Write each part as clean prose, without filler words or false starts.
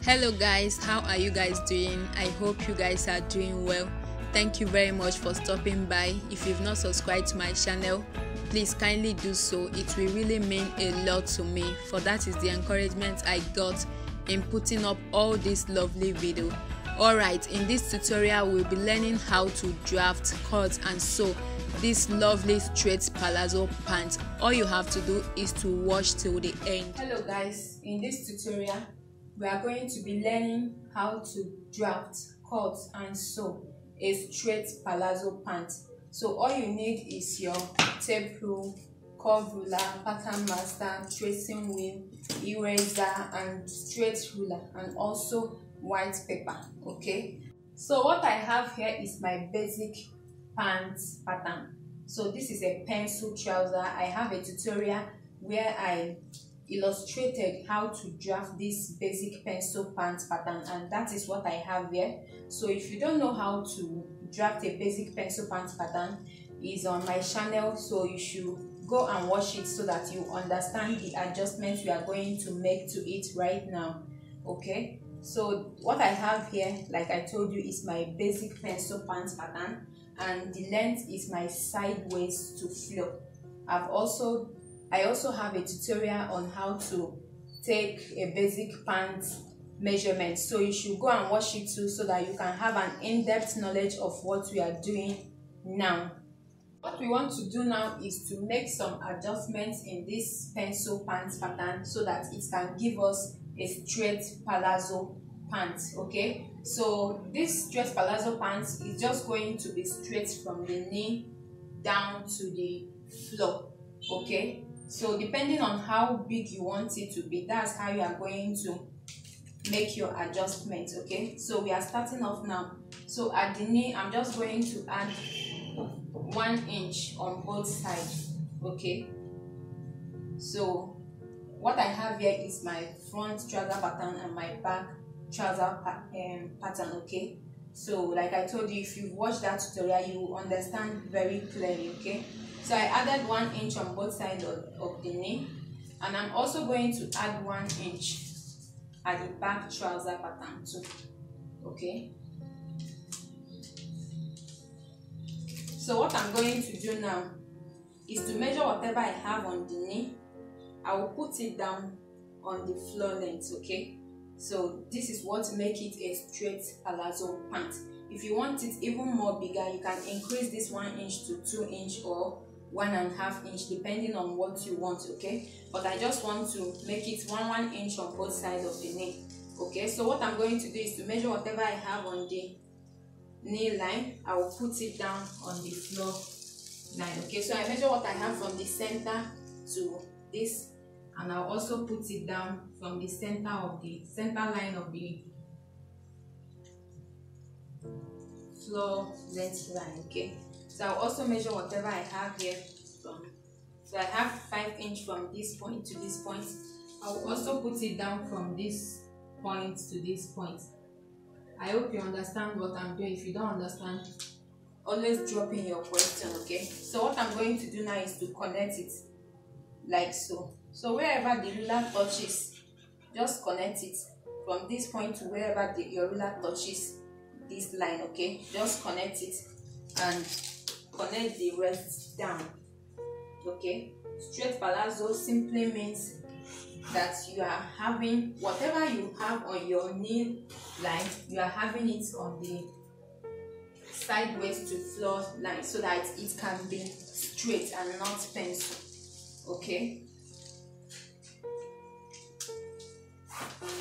Hello guys, how are you guys doing? I hope you guys are doing well. Thank you very much for stopping by. If you've not subscribed to my channel, please kindly do so. It will really mean a lot to me, for that is the encouragement I got in putting up all this lovely video. Alright, in this tutorial we'll be learning how to draft, cut and sew this lovely straight palazzo pant. All you have to do is to watch till the end. Hello guys, in this tutorial we are going to be learning how to draft, cut and sew a straight palazzo pant. So all you need is your tape rule, curve ruler, pattern master, tracing wheel, eraser and straight ruler, and also white paper. Okay, so what I have here is my basic pant pattern. So this is a pencil trouser. I have a tutorial where I illustrated how to draft this basic pencil pant pattern, and that is what I have here. So if you don't know how to draft a basic pencil pant pattern, is on my channel, so you should go and watch it so that you understand the adjustments we are going to make to it right now. Okay, so what I have here, like I told you, is my basic pencil pant pattern, and the length is my sideways to floor. I also have a tutorial on how to take a basic pant measurement, so you should go and watch it too so that you can have an in-depth knowledge of what we are doing now. What we want to do now is to make some adjustments in this pencil pant pattern so that it can give us a straight palazzo pant. Okay, so this straight palazzo pant is just going to be straight from the knee down to the floor. Okay, so depending on how big you want it to be, that's how you are going to make your adjustment. Okay, so we are starting off now. So at the knee, I'm just going to add 1 inch on both sides. Okay, so what I have here is my front trouser pattern and my back trouser pattern. Okay, so like I told you, if you watch that tutorial you will understand very clearly. Okay, so I added 1 inch on both sides of the knee, and I'm also going to add 1 inch at the back trouser pattern too. Okay, so what I'm going to do now is to measure whatever I have on the knee. I will put it down on the floor length. Okay, so this is what make it a straight palazzo pant. If you want it even more bigger, you can increase this 1 inch to 2 inch or 1.5 inch depending on what you want. Okay, but I just want to make it 1 inch on both sides of the knee. Okay, so what I'm going to do is to measure whatever I have on the knee line. I will put it down on the floor line. Okay, so I measure what I have from the center to this, and I'll also put it down from the center line of the floor length line. Okay, so I'll also measure whatever I have here from, so I have 5 inch from this point to this point. I'll also put it down from this point to this point. I hope you understand what I'm doing. If you don't understand, always drop in your question. Okay, so what I'm going to do now is to connect it like so. So wherever the ruler touches, just connect it from this point to wherever your ruler touches this line. Okay, just connect it and connect the rest down. Okay, straight palazzo simply means that you are having whatever you have on your knee line, you are having it on the sideways to floor line so that it can be straight and not pencil. Okay,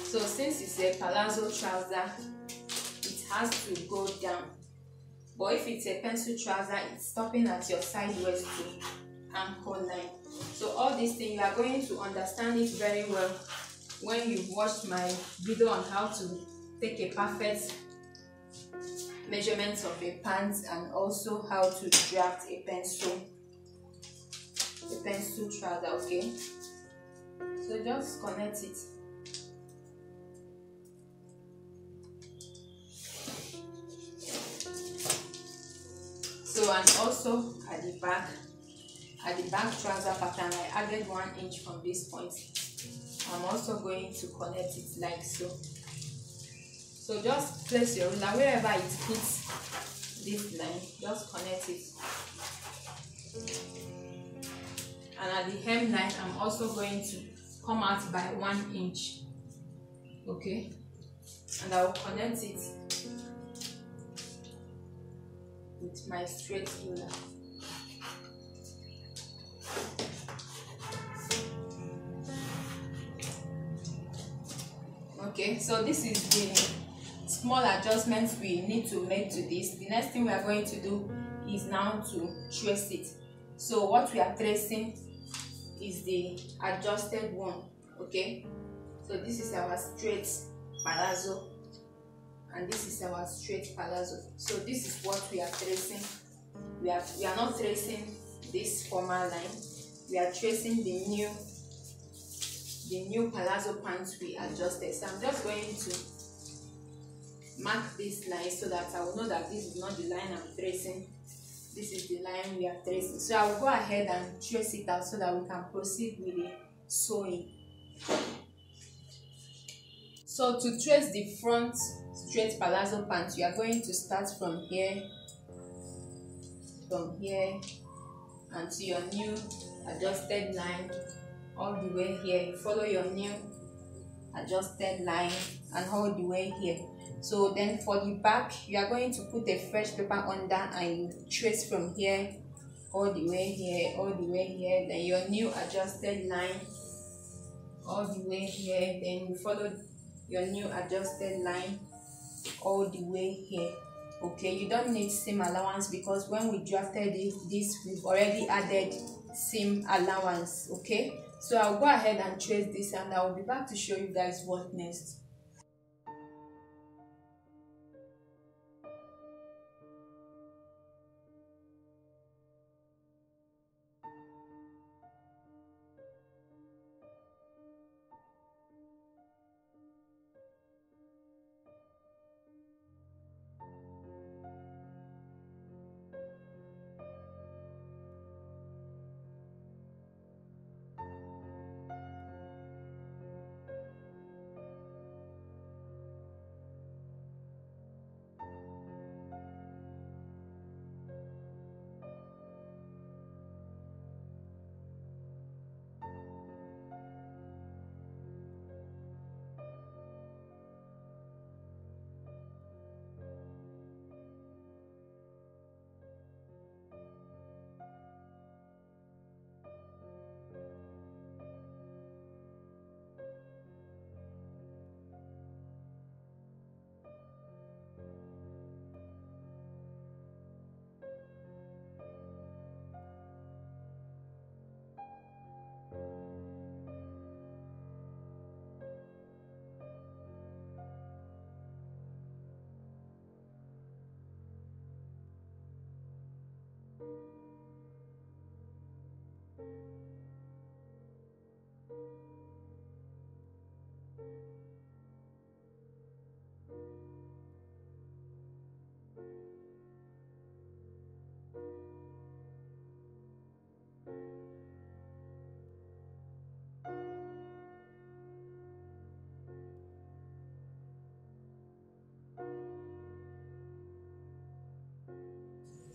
so since it's a palazzo trouser, it has to go down, but if it's a pencil trouser, it's stopping at your sideways to ankle line. So all these things, you are going to understand it very well when you've watched my video on how to take a perfect measurement of a pant, and also how to draft a pencil trouser. Okay, so just connect it. So, and also at the back trouser pattern, I added 1 inch from this point. I'm also going to connect it like so. So just place your ruler wherever it hits this line, just connect it. And at the hemline, I'm also going to come out by 1 inch. Okay, and I will connect it with my straight ruler. Okay, so this is the small adjustments we need to make to this. The next thing we are going to do is now to trace it. So what we are tracing is the adjusted one. Okay, so this is our straight palazzo and this is our straight palazzo. So this is what we are tracing. We are not tracing this former line, we are tracing the new palazzo pants we adjusted. So I'm just going to mark this line so that I will know that this is not the line I'm tracing, this is the line we are tracing. So I will go ahead and trace it out so that we can proceed with the sewing. So to trace the front straight palazzo pants, you are going to start from here and to your new adjusted line all the way here. You follow your new adjusted line and all the way here. So then for the back, you are going to put a fresh paper under and you trace from here all the way here, all the way here, then your new adjusted line all the way here, then you follow your new adjusted line all the way here. Okay, you don't need seam allowance because when we drafted this we've already added seam allowance. Okay, so I'll go ahead and trace this and I'll be back to show you guys what next.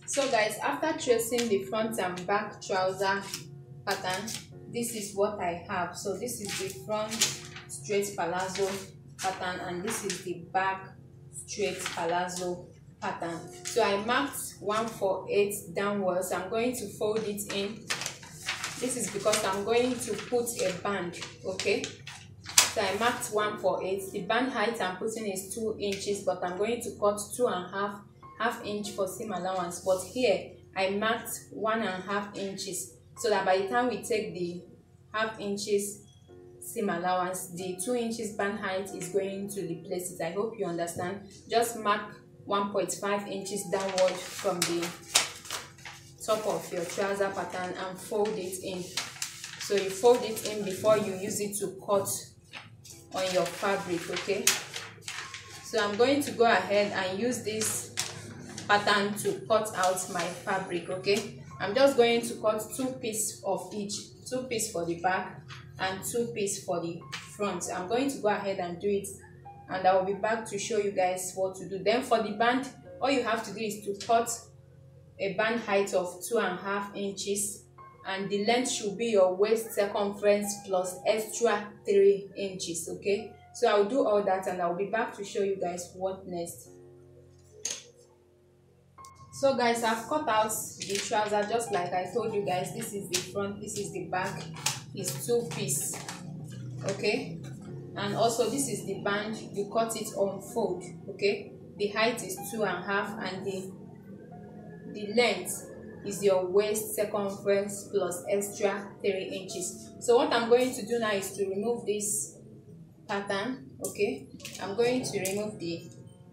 So guys, after tracing the front and back trouser pattern, this is what I have. So this is the front straight palazzo pattern and this is the back straight palazzo pattern. So I marked 148 downwards. I'm going to fold it in. This is because I'm going to put a band. Okay, so I marked 148. The band height I'm putting is 2 inches, but I'm going to cut 2.5 inch for seam allowance. But here I marked 1.5 inches so that by the time we take the 0.5 inches seam allowance, the 2 inches band height is going to replace it. I hope you understand. Just mark 1.5 inches downward from the top of your trouser pattern and fold it in. So you fold it in before you use it to cut on your fabric. Okay, so I'm going to go ahead and use this pattern to cut out my fabric. Okay, I'm just going to cut 2 pieces of each, 2 pieces for the back and 2 pieces for the front. I'm going to go ahead and do it and I will be back to show you guys what to do. Then for the band, all you have to do is to cut a band height of 2.5 inches, and the length should be your waist circumference plus extra 3 inches. Okay, so I'll do all that and I'll be back to show you guys what next. So guys, I've cut out the trouser just like I told you guys. This is the front, this is the back. It's 2 piece. Okay, and also this is the band. You cut it on fold. Okay, the height is 2.5 and the length is your waist circumference plus extra 3 inches. So what I'm going to do now is to remove this pattern. Okay, I'm going to remove the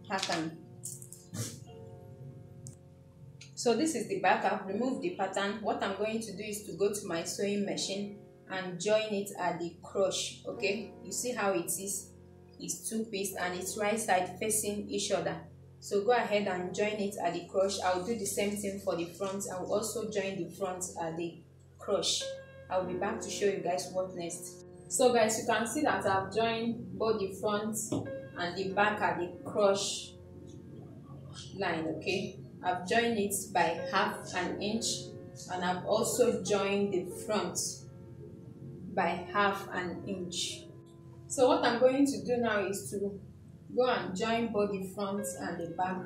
pattern. So this is the back. I've removed the pattern. What I'm going to do is to go to my sewing machine and join it at the crotch. Okay, you see how it is? It's 2 piece and it's right side facing each other. So go ahead and join it at the crotch. I'll do the same thing for the front. I will also join the front at the crotch. I'll be back to show you guys what next. So guys, you can see that I've joined both the front and the back at the crotch line. Okay, I've joined it by 1/2 inch, and I've also joined the front by 1/2 inch. So what I'm going to do now is to go and join both the front and the back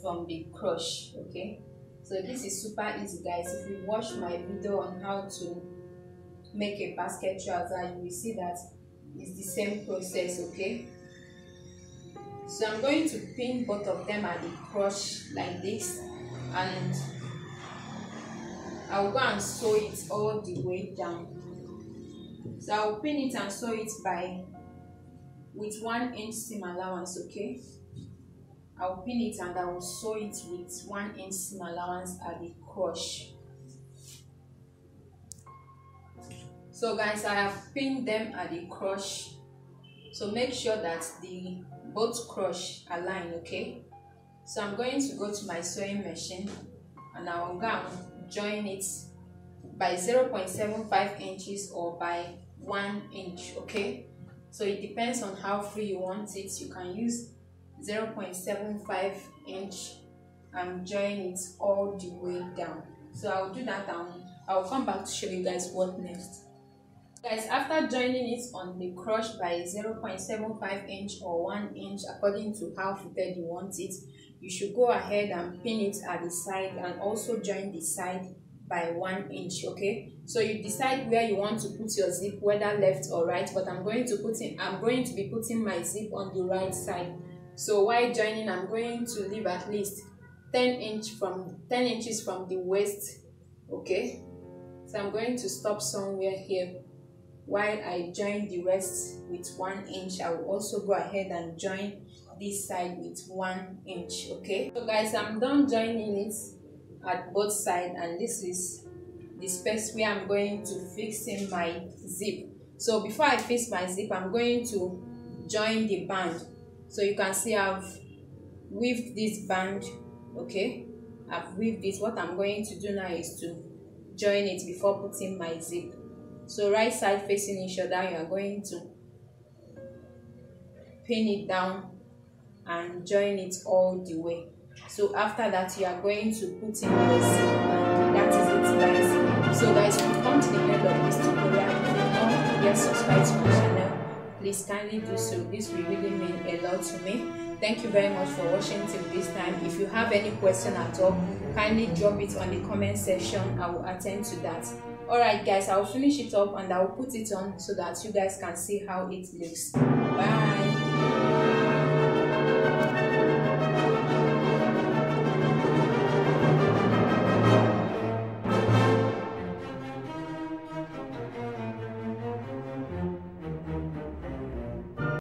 from the crotch. Okay, so this is super easy guys. If you watch my video on how to make a basket trouser, you will see that it's the same process. Okay, so I'm going to pin both of them at the crotch like this, and I'll go and sew it all the way down. So I'll pin it and sew it with 1 inch seam allowance. Okay, I'll pin it and I will sew it with 1 inch seam allowance at the crotch. So guys, I have pinned them at the crotch. So make sure that the both crotch align. Okay, so I'm going to go to my sewing machine and I will go and join it by 0.75 inches or by 1 inch. Okay, so it depends on how free you want it. You can use 0.75 inch and join it all the way down. So I'll do that and I'll come back to show you guys what next. Guys, after joining it on the crotch by 0.75 inch or 1 inch according to how fitted you want it, you should go ahead and pin it at the side and also join the side by 1 inch. Okay, so you decide where you want to put your zip, whether left or right, but I'm going to be putting my zip on the right side. So while joining, I'm going to leave at least 10 inches from the waist. Okay, so I'm going to stop somewhere here. While I join the rest with 1 inch, I will also go ahead and join this side with 1 inch. Okay, so guys, I'm done joining it at both sides, and this is the space where I'm going to fix in my zip. So before I fix my zip, I'm going to join the band. So you can see I've weaved this band. Okay, I've weaved it. What I'm going to do now is to join it before putting my zip. So right side facing each other, you are going to pin it down and join it all the way. So after that, you are going to put in your zip, and that is it guys. So guys, we've come to the end of this tutorial. If you are not yet subscribed to my channel, please kindly do so. This will really mean a lot to me. Thank you very much for watching till this time. If you have any question at all, kindly drop it on the comment section. I will attend to that. Alright guys, I will finish it up and I will put it on so that you guys can see how it looks. Bye.